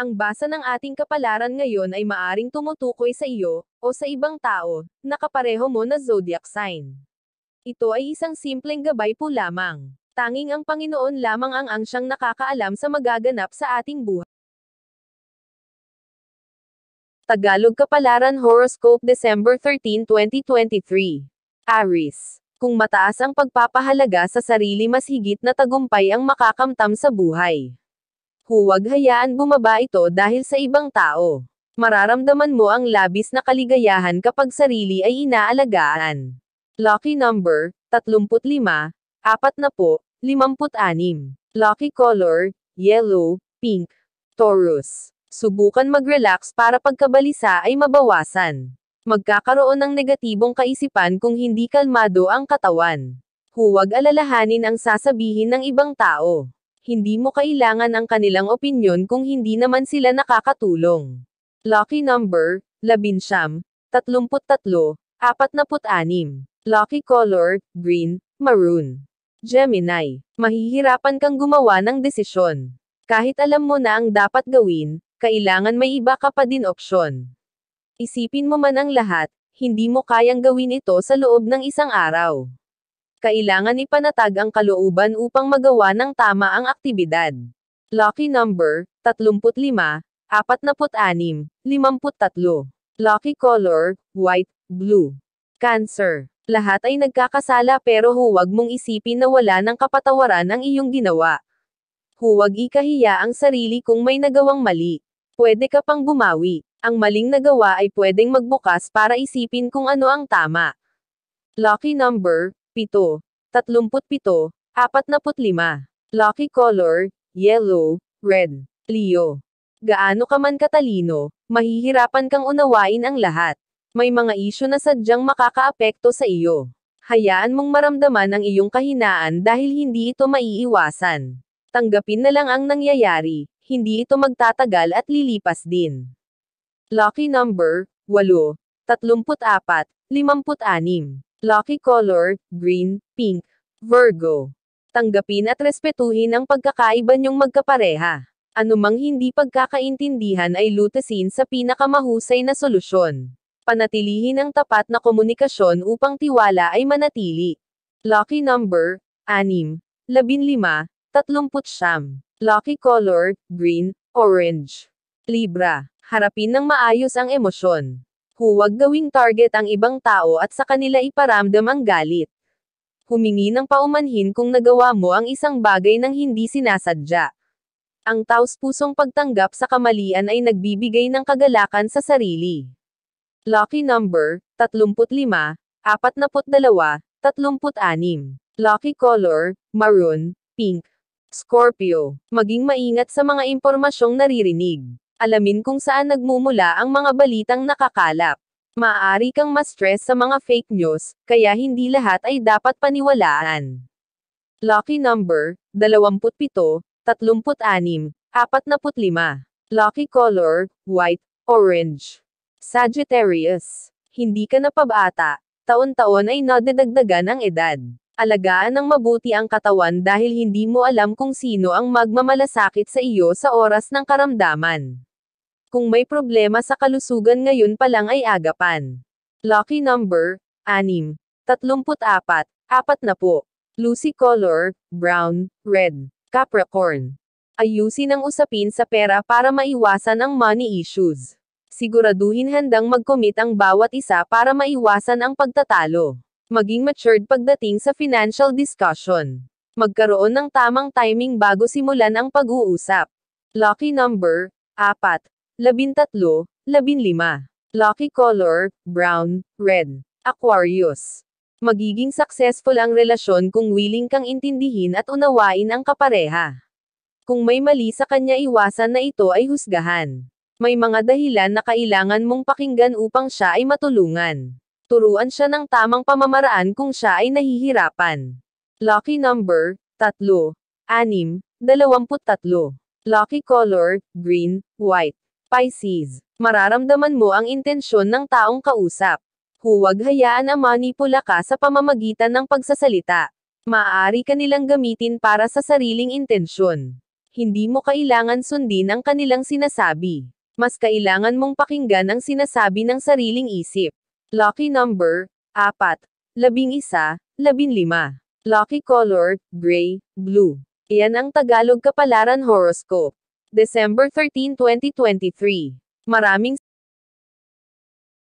Ang basa ng ating kapalaran ngayon ay maaring tumutukoy sa iyo, o sa ibang tao, na kapareho mo na zodiac sign. Ito ay isang simpleng gabay po lamang. Tanging ang Panginoon lamang ang siyang nakakaalam sa magaganap sa ating buhay. Tagalog Kapalaran Horoscope December 13, 2023. Aries. Kung mataas ang pagpapahalaga sa sarili, mas higit na tagumpay ang makakamtam sa buhay. Huwag hayaan bumaba ito dahil sa ibang tao. Mararamdaman mo ang labis na kaligayahan kapag sarili ay inaalagaan. Lucky number, 35, 40, 56. Lucky color, yellow, pink. Taurus. Subukan mag-relax para pagkabalisa ay mabawasan. Magkakaroon ng negatibong kaisipan kung hindi kalmado ang katawan. Huwag alalahanin ang sasabihin ng ibang tao. Hindi mo kailangan ang kanilang opinyon kung hindi naman sila nakakatulong. Lucky number, 11, 33, 46. Lucky color, green, maroon. Gemini. Mahihirapan kang gumawa ng desisyon. Kahit alam mo na ang dapat gawin, kailangan may iba ka pa din opsyon. Isipin mo man ang lahat, hindi mo kayang gawin ito sa loob ng isang araw. Kailangan ipanatag ang kalooban upang magawa ng tama ang aktibidad. Lucky number, 35, 46, 53. Lucky color, white, blue. Cancer. Lahat ay nagkakasala pero huwag mong isipin na wala ng kapatawaran ang iyong ginawa. Huwag ikahiya ang sarili kung may nagawang mali. Pwede ka pang bumawi. Ang maling nagawa ay pwedeng magbukas para isipin kung ano ang tama. Lucky number, 7, 37, 45. Lucky color, yellow, red. Leo. Gaano ka man katalino, mahihirapan kang unawain ang lahat. May mga isyu na sadyang makakaapekto sa iyo. Hayaan mong maramdaman ang iyong kahinaan dahil hindi ito maiiwasan. Tanggapin na lang ang nangyayari, hindi ito magtatagal at lilipas din. Lucky number, 8, 34, 56. Lucky color, green, pink. Virgo. Tanggapin at respetuhin ang pagkakaiba niyong magkapareha. Anumang hindi pagkakaintindihan ay lutasin sa pinakamahusay na solusyon. Panatilihin ang tapat na komunikasyon upang tiwala ay manatili. Lucky number, 6, 15, 39. Lucky color, green, orange. Libra. Harapin ng maayos ang emosyon. Huwag gawing target ang ibang tao at sa kanila iparamdam ang galit. Humingi ng paumanhin kung nagawa mo ang isang bagay nang hindi sinasadya. Ang taos-pusong pagtanggap sa kamalian ay nagbibigay ng kagalakan sa sarili. Lucky number, 35, 42, 36. Lucky color, maroon, pink. Scorpio. Maging maingat sa mga impormasyong naririnig. Alamin kung saan nagmumula ang mga balitang nakakalap. Maaari kang ma-stress sa mga fake news, kaya hindi lahat ay dapat paniwalaan. Lucky number, 27, 36, 45. Lucky color, white, orange. Sagittarius. Hindi ka na pabata. Taon-taon ay nadadagdagan ang edad. Alagaan ng mabuti ang katawan dahil hindi mo alam kung sino ang magmamalasakit sa iyo sa oras ng karamdaman. Kung may problema sa kalusugan ngayon pa lang ay agapan. Lucky number, 6, 34, 40. Lucy color, brown, red. Capricorn. Ayusin ang usapin sa pera para maiwasan ang money issues. Siguraduhin handang mag-commit ang bawat isa para maiwasan ang pagtatalo. Maging matured pagdating sa financial discussion. Magkaroon ng tamang timing bago simulan ang pag-uusap. Lucky number, 4, 13, 15. Lucky color, brown, red. Aquarius. Magiging successful ang relasyon kung willing kang intindihin at unawain ang kapareha. Kung may mali sa kanya, iwasan na ito ay husgahan. May mga dahilan na kailangan mong pakinggan upang siya ay matulungan. Turuan siya ng tamang pamamaraan kung siya ay nahihirapan. Lucky number, 3, 6, 23. Lucky color, green, white. Pisces. Mararamdaman mo ang intensyon ng taong kausap. Huwag hayaan na manipula ka sa pamamagitan ng pagsasalita. Maaari ka nilang gamitin para sa sariling intensyon. Hindi mo kailangan sundin ang kanilang sinasabi. Mas kailangan mong pakinggan ang sinasabi ng sariling isip. Lucky number, 4, 11, 15. Lucky color, gray, blue. Iyan ang Tagalog Kapalaran Horoscope. December 13, 2023. Maraming